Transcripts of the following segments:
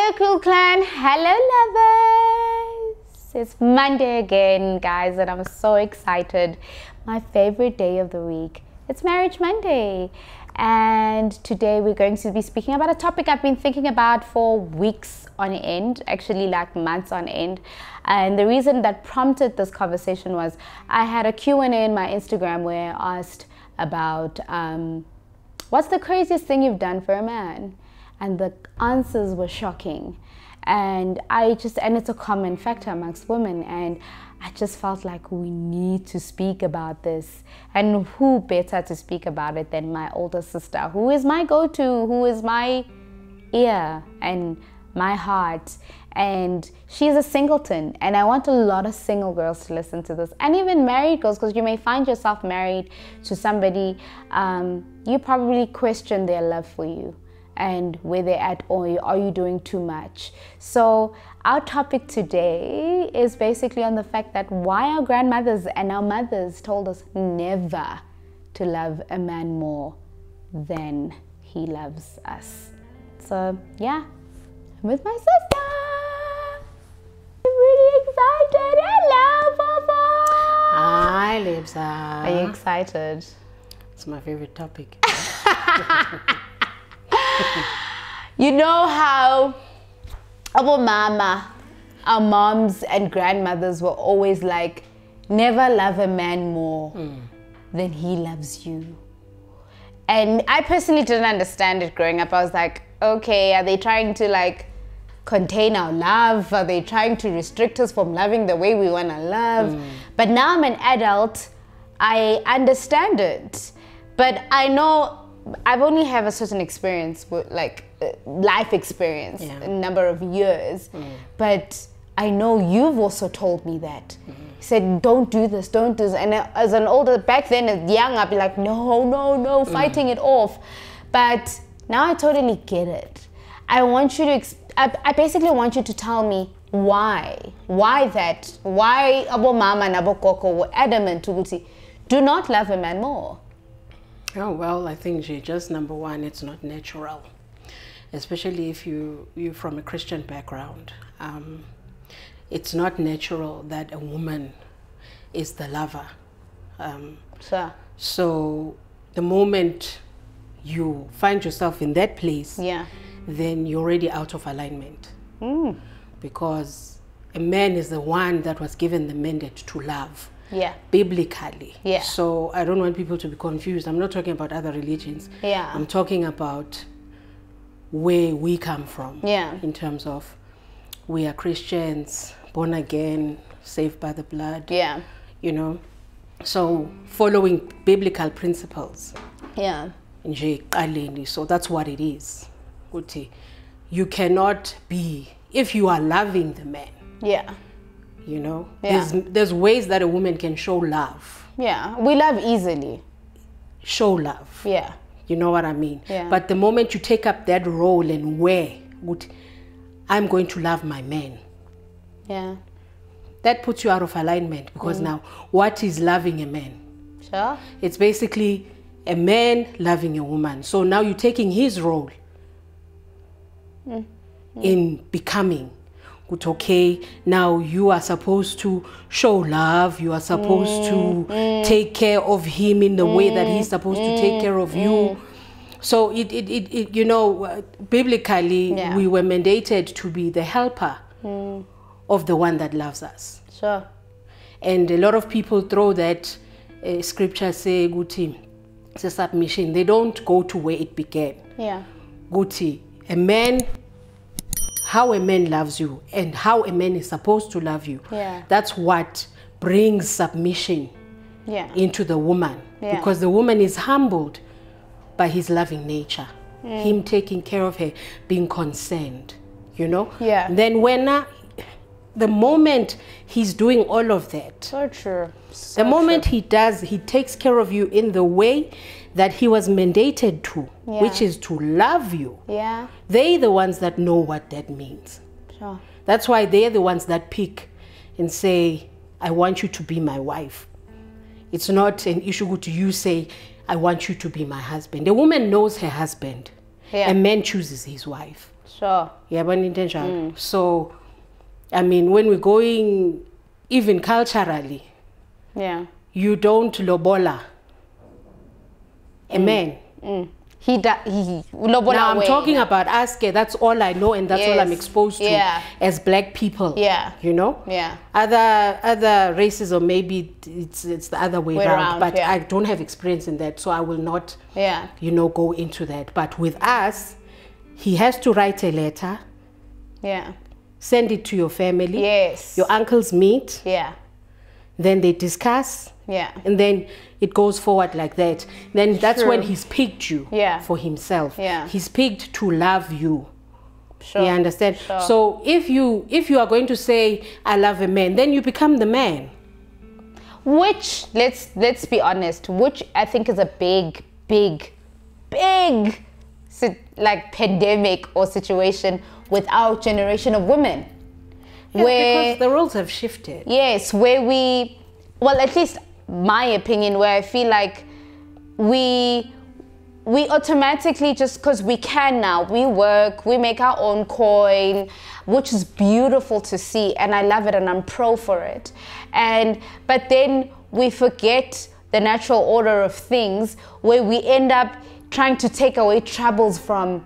Hello Cool Clan, hello lovers. It's Monday again, guys, and I'm so excited. My favorite day of the week. It's Marriage Monday. And today we're going to be speaking about a topic I've been thinking about for weeks on end, actually like months on end. And the reason that prompted this conversation was I had a Q&A in my Instagram where I asked about what's the craziest thing you've done for a man? And the answers were shocking. And it's a common factor amongst women. And I just felt like we need to speak about this. And who better to speak about it than my older sister, who is my go-to, who is my ear and my heart. And she's a singleton. And I want a lot of single girls to listen to this. And even married girls, because you may find yourself married to somebody, you probably question their love for you and where they're at, or are you doing too much? So our topic today is basically on the fact that why our grandmothers and our mothers told us never to love a man more than he loves us. So yeah, I'm with my sister. I'm really excited. Hello, Papa. Hi, Liza. Are you excited? It's my favorite topic. You know how our moms and grandmothers were always like, never love a man more than he loves you. And I personally didn't understand it growing up. I was like, okay, are they trying to like contain our love? Are they trying to restrict us from loving the way we want to love? But now I'm an adult, I understand it. But I know I've only have a certain experience with like life experience, a number of years. But I know you've also told me that. You said, don't do this, don't do this. And as an older, back then as young, I'd be like, no, fighting it off. But now I totally get it. I want you to, I basically want you to tell me why that, why Abo Mama and Abo Koko were adamant to do not love a man more. Oh, well, I think just number one, it's not natural. Especially if you're from a Christian background. It's not natural that a woman is the lover. So the moment you find yourself in that place, then you're already out of alignment. Because a man is the one that was given the mandate to love. Biblically. So I don't want people to be confused. I'm not talking about other religions. I'm talking about where we come from. In terms of we are Christians, born again, saved by the blood. You know. So following biblical principles. So that's what it is. You cannot be, if you are loving the man. You know, there's ways that a woman can show love. We love easily. Show love. You know what I mean? But the moment you take up that role and wear, I'm going to love my man. That puts you out of alignment, because now, what is loving a man? It's basically a man loving a woman. So now you're taking his role in becoming. Okay, now you are supposed to show love, you are supposed to take care of him in the way that he's supposed to take care of you. So it you know, biblically we were mandated to be the helper of the one that loves us. And a lot of people throw that scripture say Guti, it's a submission. They don't go to where it began. Guti, a man, how a man loves you and how a man is supposed to love you. That's what brings submission into the woman. Because the woman is humbled by his loving nature. Him taking care of her, being concerned, you know. Then when the moment he's doing all of that, the moment he takes care of you in the way that he was mandated to, which is to love you. They're the ones that know what that means. That's why they're the ones that pick and say, I want you to be my wife. It's not an issue to you say, I want you to be my husband. A woman knows her husband. A man chooses his wife. Sure. So, I mean, when we're going, even culturally, Yeah. you don't lobola a man. He lobola Now I'm away. talking about Aske. That's all I know, and that's all I'm exposed to as black people. Yeah. You know. Yeah. Other races, or maybe it's the other way around. But yeah. I don't have experience in that, so I will not. Yeah. You know, go into that. But with us, he has to write a letter. Yeah. Send it to your family. Yes. Your uncles meet. Yeah. Then they discuss. Yeah. And then it goes forward like that. Then that's when he's picked you for himself. Yeah. He's picked to love you. Sure. You understand? Sure. So if you are going to say I love a man, then you become the man. Which let's be honest, which I think is a big like pandemic or situation with our generation of women. Yeah, where because the roles have shifted. Yes, where well, at least my opinion, where I feel like we automatically, just because we can now, we work, we make our own coin, which is beautiful to see, and I love it, and I'm pro for it. But then we forget the natural order of things, where we end up trying to take away troubles from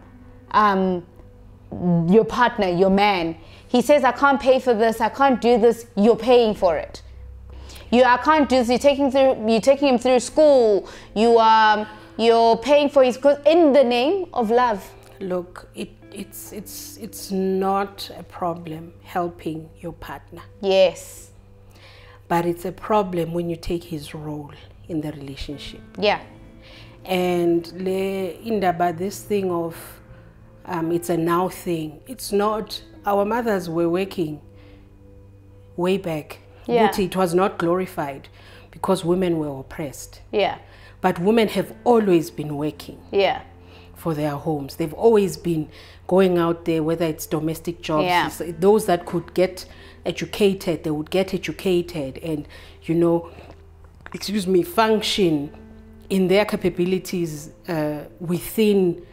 your partner, your man. He says, I can't pay for this, I can't do this, you're paying for it. I can't do this, you're taking him through school, you're paying for his clothes in the name of love. Look, it's not a problem helping your partner. Yes. But it's a problem when you take his role in the relationship. Yeah. And indaba, this thing of it's a now thing. It's not. Our mothers were working way back. Yeah. But it was not glorified because women were oppressed. Yeah. But women have always been working. Yeah. For their homes. They've always been going out there, whether it's domestic jobs. Yeah. Those that could get educated, they would get educated and, you know, function in their capabilities within,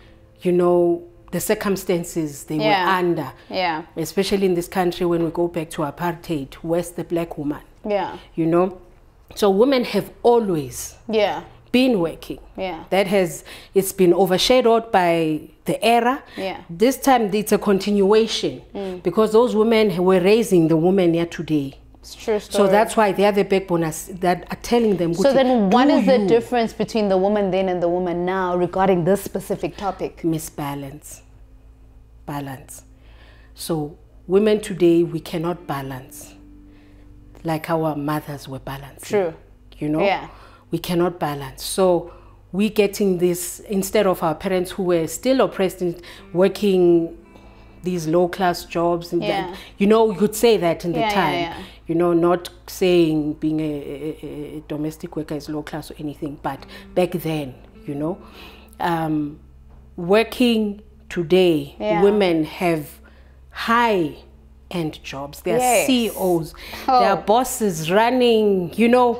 you know, the circumstances they were under. Yeah. Especially in this country when we go back to apartheid, where's the black woman? Yeah. You know? So women have always been working. Yeah. It's been overshadowed by the era. Yeah. This time it's a continuation because those women were raising the women here today. It's true story. So that's why they are the backboners that are telling them. So then what is the difference between the woman then and the woman now regarding this specific topic? Misbalance. Balance. So women today, we cannot balance like our mothers were balancing. True. You know? Yeah. We cannot balance. So we're getting this, instead of our parents who were still oppressed and working these low-class jobs. And that, you know, you could say that in the time. You know, not saying being a domestic worker is low-class or anything, but back then, you know, working today, women have high-end jobs. They are CEOs. They are bosses running, you know,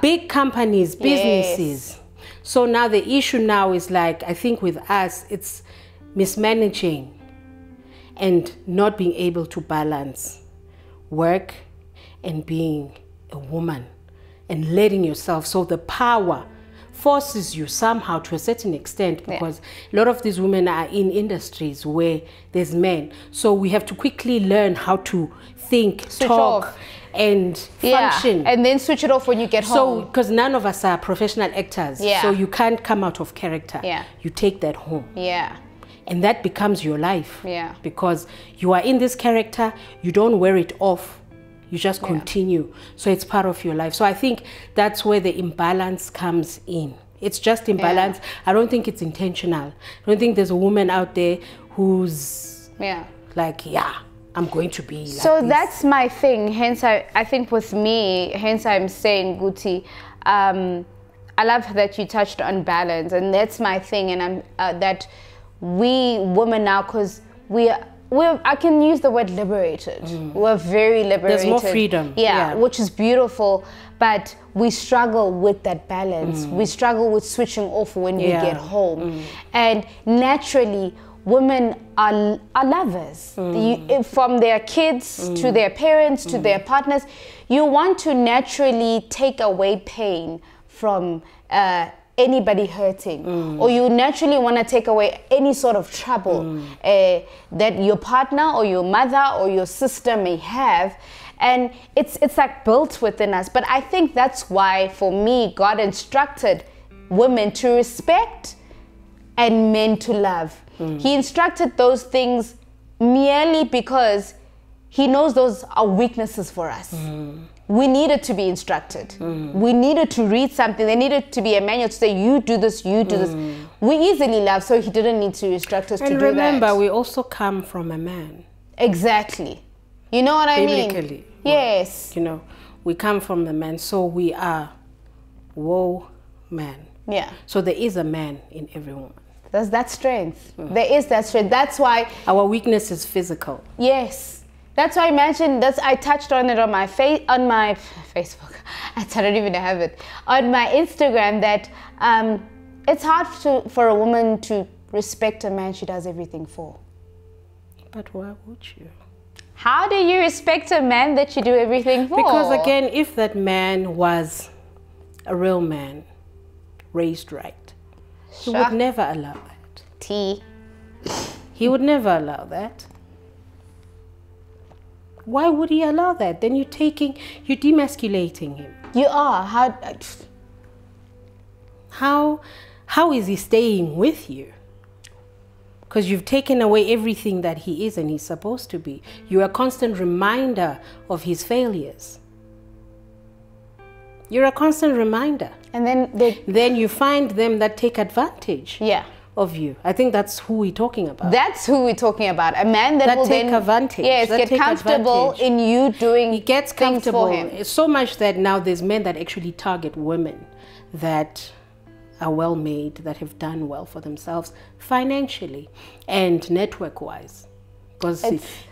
big companies, businesses. So now the issue now is like, I think with us, it's mismanaging and not being able to balance work and being a woman and letting yourself, so the power forces you somehow to a certain extent, because a lot of these women are in industries where there's men. So we have to quickly learn how to think, talk, and function. And then switch it off when you get home. So, because none of us are professional actors. So you can't come out of character. You take that home. And that becomes your life. Because you are in this character, you don't wear it off. You just continue. So it's part of your life. So I think that's where the imbalance comes in. It's just imbalance. I don't think it's intentional. I don't think there's a woman out there who's like, I'm going to be like so this. That's my thing. Hence, I think with me, hence I'm saying, Guti, I love that you touched on balance. And that's my thing. And I'm that we women now, because I can use the word liberated. We're very liberated. There's more freedom. Which is beautiful. But we struggle with that balance. We struggle with switching off when we get home. And naturally, women are lovers. From their kids to their parents to their partners, you want to naturally take away pain from anybody hurting, or you naturally want to take away any sort of trouble that your partner or your mother or your sister may have. And it's like built within us. But I think that's why, for me, God instructed women to respect and men to love. He instructed those things merely because he knows those are weaknesses for us. We needed to be instructed. We needed to read something. There needed to be a manual to say, you do this, you do this. We easily love, so he didn't need to instruct us to do that. And remember, we also come from a man. Exactly. You know what I mean? Biblically. Yes. You know, we come from the man, so we are man. Yeah. So there is a man in every woman. There's that strength. There is that strength. That's why our weakness is physical. Yes. That's why I mentioned that. I touched on it on my Facebook. I don't even have it. On my Instagram, that it's hard for a woman to respect a man she does everything for. But why would you? How do you respect a man that you do everything for? Because again, if that man was a real man, raised right, he would never allow that. He would never allow that. Why would he allow that? Then you're demasculating him. You are. How is he staying with you? Because you've taken away everything that he is and he's supposed to be. You're a constant reminder of his failures. You're a constant reminder. And then you find them that take advantage of you. I think that's who we're talking about. That's who we're talking about. A man that will take advantage. Yes, get comfortable in you doing. He gets comfortable for him. It's so much that now there's men that actually target women that are well made, that have done well for themselves financially and network wise. Because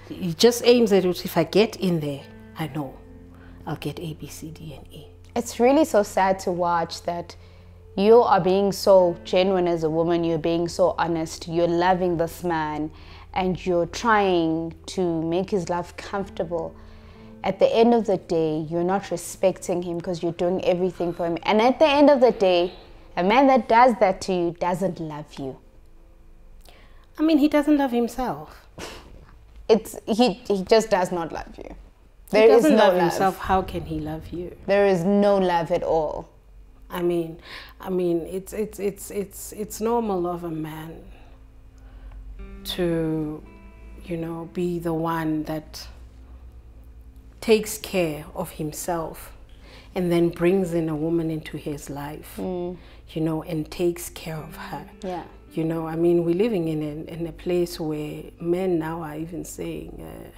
he just aims at it. If I get in there, I know I'll get A, B, C, D, and E. It's really so sad to watch that you are being so genuine as a woman, you're being so honest, you're loving this man, and you're trying to make his life comfortable. At the end of the day, you're not respecting him because you're doing everything for him. And at the end of the day, a man that does that to you doesn't love you. I mean, he doesn't love himself. He just does not love you. He doesn't love himself. How can he love you? There is no love at all. I mean, it's normal of a man to, be the one that takes care of himself and then brings in a woman into his life, and takes care of her. Yeah. I mean, we're living in a place where men now are even saying,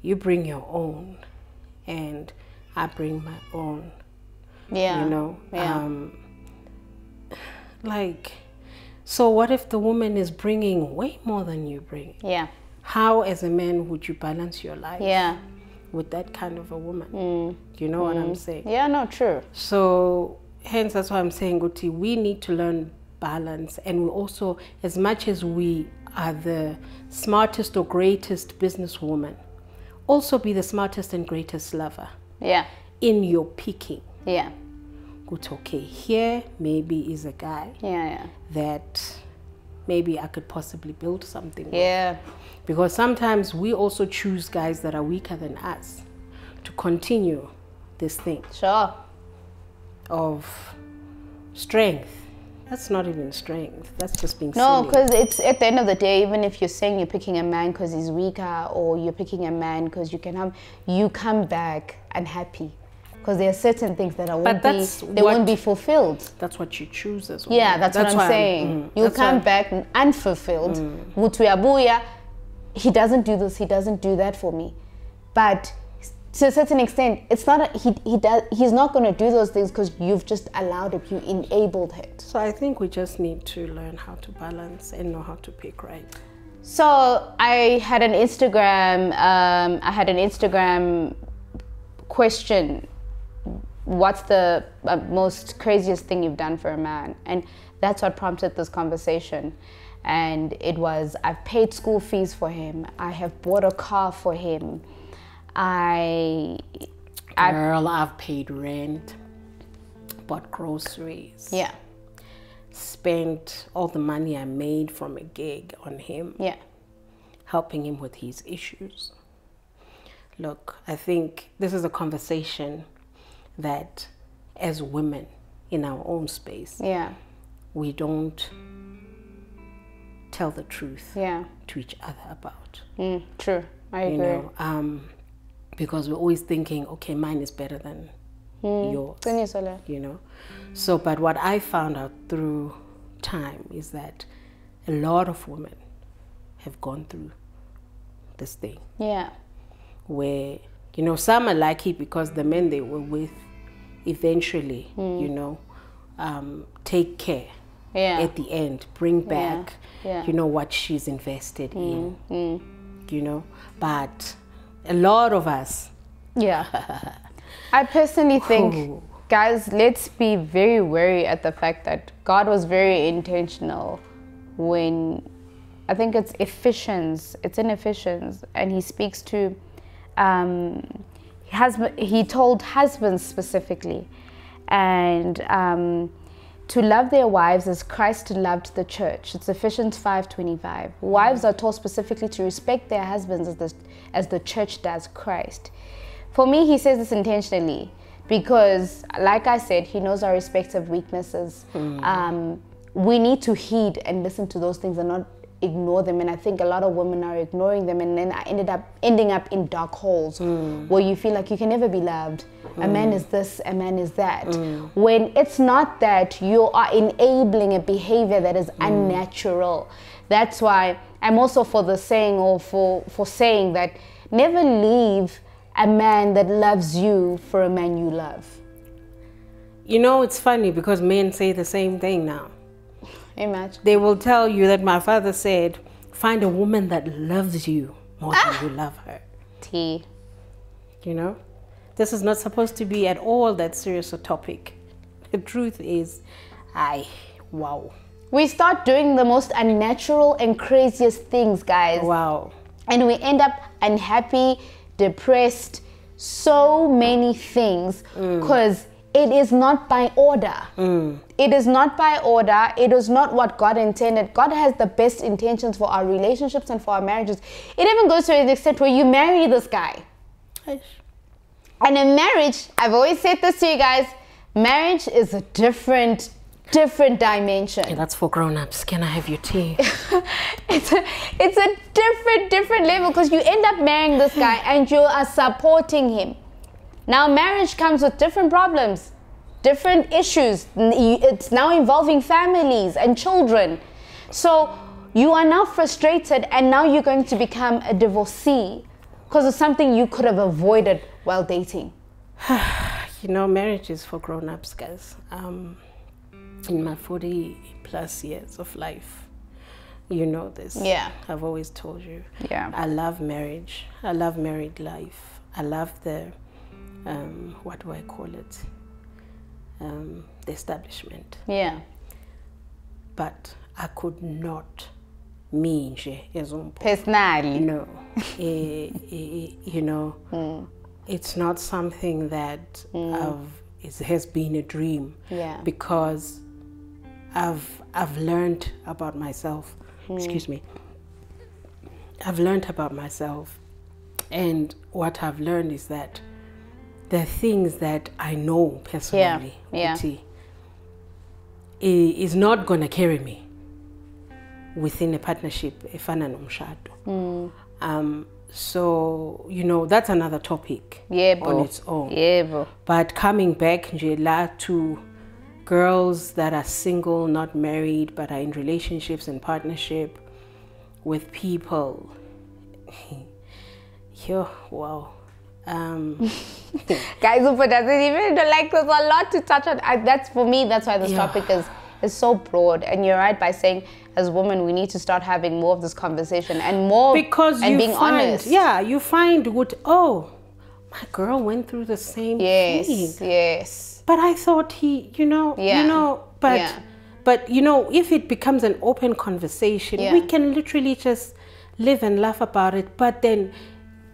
you bring your own and I bring my own. Yeah. So what if the woman is bringing way more than you bring? Yeah. How, as a man, would you balance your life? Yeah. With that kind of a woman? You know what I'm saying? Yeah, no, true. So, hence, that's why I'm saying, Guti, we need to learn balance. And we also, as much as we are the smartest or greatest businesswoman, also be the smartest and greatest lover. Yeah. In your picking. Yeah. Good, okay, here maybe is a guy that maybe I could possibly build something with. Because sometimes we also choose guys that are weaker than us to continue this thing. Sure. Of strength. That's not even strength. That's just being No, silly. because it's at the end of the day, even if you're saying you're picking a man because he's weaker, or you're picking a man because you come back unhappy. Because there are certain things that won't be fulfilled. That's what you choose as well. Yeah, that's what I'm saying. You'll come back unfulfilled. Mutuyabuya, he doesn't do this, he doesn't do that for me. But to a certain extent, it's not he's not going to do those things because you've just allowed it, you enabled it. So I think we just need to learn how to balance and know how to pick right. So I had an Instagram question. What's the most craziest thing you've done for a man? And that's what prompted this conversation. and it was, I've paid school fees for him, I have bought a car for him, I've paid rent, bought groceries, yeah, spent all the money I made from a gig on him, yeah, helping him with his issues. Look, I think this is a conversation that as women in our own space, yeah, we don't tell the truth yeah, to each other about. true, I agree. You know, because we're always thinking, okay, mine is better than yours, you know. So, but what I found out through time is that a lot of women have gone through this thing. Yeah. Where, you know, some are lucky because the men they were with eventually, you know, take care at the end, bring back, you know, what she's invested in, you know. But a lot of us. Yeah. I personally think, guys, let's be very wary at the fact that God was very intentional when, I think it's Ephesians, it's in Ephesians, and he speaks to, he told husbands specifically, and to love their wives as Christ loved the church. It's Ephesians 5:25. Wives are told specifically to respect their husbands as the church does Christ. For me, he says this intentionally because, like I said, he knows our respective weaknesses. We need to heed and listen to those things and not ignore them. And I think a lot of women are ignoring them, and then I ending up in dark holes where you feel like you can never be loved. A man is this, a man is that. When it's not that, you are enabling a behavior that is unnatural. That's why I'm also for the saying, or for saying that never leave a man that loves you for a man you love. You know, it's funny because men say the same thing now. Imagine. They will tell you that my father said, find a woman that loves you more than you love her. T. You know, this is not supposed to be at all that serious a topic. The truth is, wow. We start doing the most unnatural and craziest things, guys. Wow. And we end up unhappy, depressed, so many things because it is not by order. It is not by order. It is not what God intended. God has the best intentions for our relationships and for our marriages. It even goes to an extent where you marry this guy. And in marriage, I've always said this to you guys, marriage is a different dimension. Yeah, that's for grown-ups. Can I have your tea? It's a different level because you end up marrying this guy and you are supporting him. Now marriage comes with different problems, different issues. It's now involving families and children. So you are now frustrated and now you're going to become a divorcee because of something you could have avoided while dating. You know, marriage is for grown-ups, guys. In my 40 plus years of life, you know this. Yeah. I've always told you. Yeah. I love marriage. I love married life. I love the, what do I call it? The establishment. Yeah. But I could not, me personally. No. You know, it's not something that has been a dream. Yeah. Because I've learned about myself. Excuse me. I've learned about myself, and what I've learned is that the things that I know personally, is not gonna carry me within a partnership, efana nomshado. So, you know, that's another topic on its own. But coming back to girls that are single, not married, but are in relationships and partnership with people. Wow. Guys, Upa doesn't even like, there's a lot to touch on. That's for me, that's why this topic is so broad. And you're right by saying, as women, we need to start having more of this conversation and more, because and being honest. Yeah, you find my girl went through the same thing. Yes. But I thought he, but But you know, if it becomes an open conversation, we can literally just live and laugh about it, but then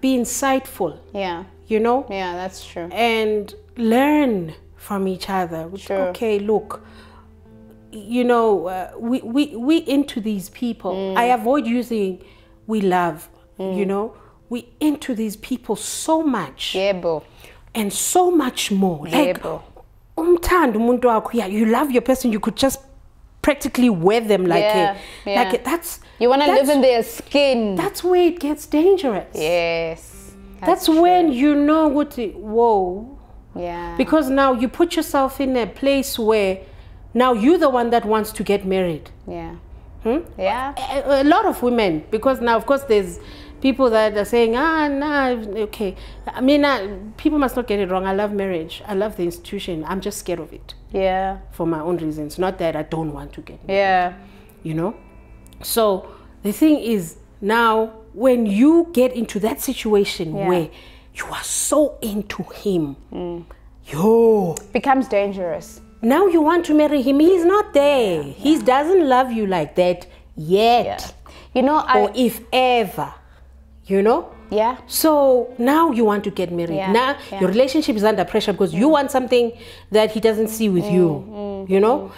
be insightful. Yeah. You know? Yeah, that's true. And learn from each other. Sure. Okay, look, you know, we into these people. I avoid using we love, you know. We into these people so much. Yeah, bro. And so much more. Yeah, Like, bro. You love your person, you could just practically wear them like like that's you want to live in their skin. That's where it gets dangerous. Yes. That's when you know what whoa. Yeah. Because now you put yourself in a place where now you're the one that wants to get married. Yeah. Yeah. A lot of women, because now of course there's people that are saying, okay. I mean, people must not get it wrong. I love marriage. I love the institution. I'm just scared of it. Yeah. For my own reasons. Not that I don't want to get married. Yeah. You know? So the thing is, now when you get into that situation where you are so into him, becomes dangerous. Now you want to marry him. He's not there. He doesn't love you like that yet. You know, or if ever. You know? Yeah. So now you want to get married. Now your relationship is under pressure because you want something that he doesn't see with you. You know?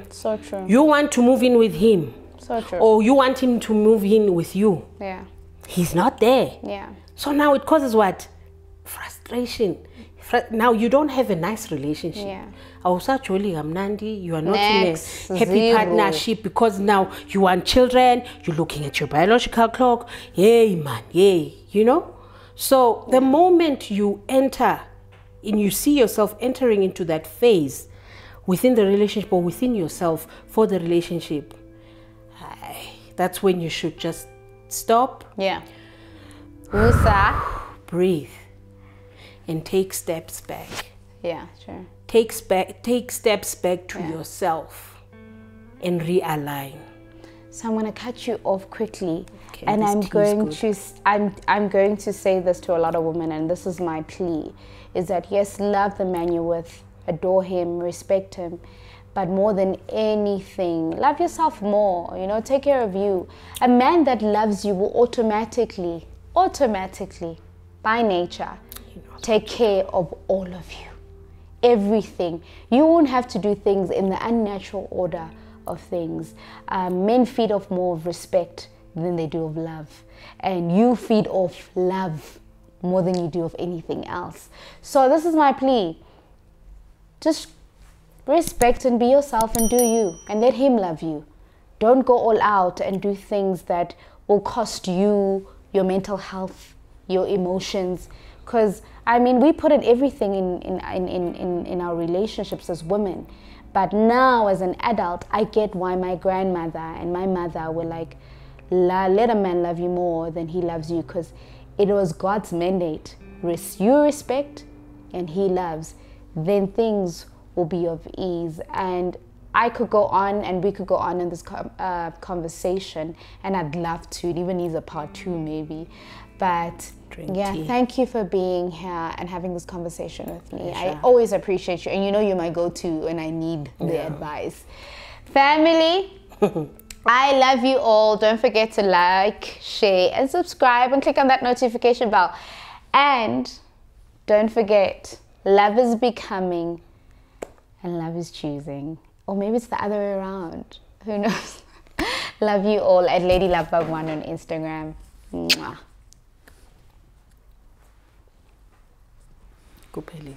So true. You want to move in with him. So true. Or you want him to move in with you. Yeah. He's not there. Yeah. So now it causes what? Frustration. Now you don't have a nice relationship. Yeah. You are not in a happy partnership because now you want children, you're looking at your biological clock. Yay, man, yay, you know? So the moment you enter and you see yourself entering into that phase within the relationship or within yourself for the relationship, that's when you should just stop. Yeah. Breathe. And take steps back. Yeah, sure. Take steps back to yourself and realign. So I'm going to cut you off quickly, okay, and I'm going to say this to a lot of women, and this is my plea: is that yes, love the man you're with, adore him, respect him, but more than anything, love yourself more. You know, take care of you. A man that loves you will automatically, by nature, take care of all of you. Everything. You won't have to do things in the unnatural order of things. Men feed off more of respect than they do of love. And you feed off love more than you do of anything else. So this is my plea. Just respect and be yourself and do you. And let him love you. Don't go all out and do things that will cost you your mental health, your emotions. Because, I mean, we put in everything in our relationships as women. But now, as an adult, I get why my grandmother and my mother were like, let a man love you more than he loves you. Because it was God's mandate. You respect and he loves. Then things will be of ease. And I could go on and we could go on in this conversation. And I'd love to. It even needs a part 2 maybe. But yeah, thank you for being here and having this conversation with me. I always appreciate you. And you know you're my go-to when I need the advice. Family, I love you all. Don't forget to like, share, and subscribe and click on that notification bell. And don't forget, love is becoming and love is choosing. Or maybe it's the other way around. Who knows? Love you all at Lady Lovebug1 on Instagram. Mwah. Kuphela.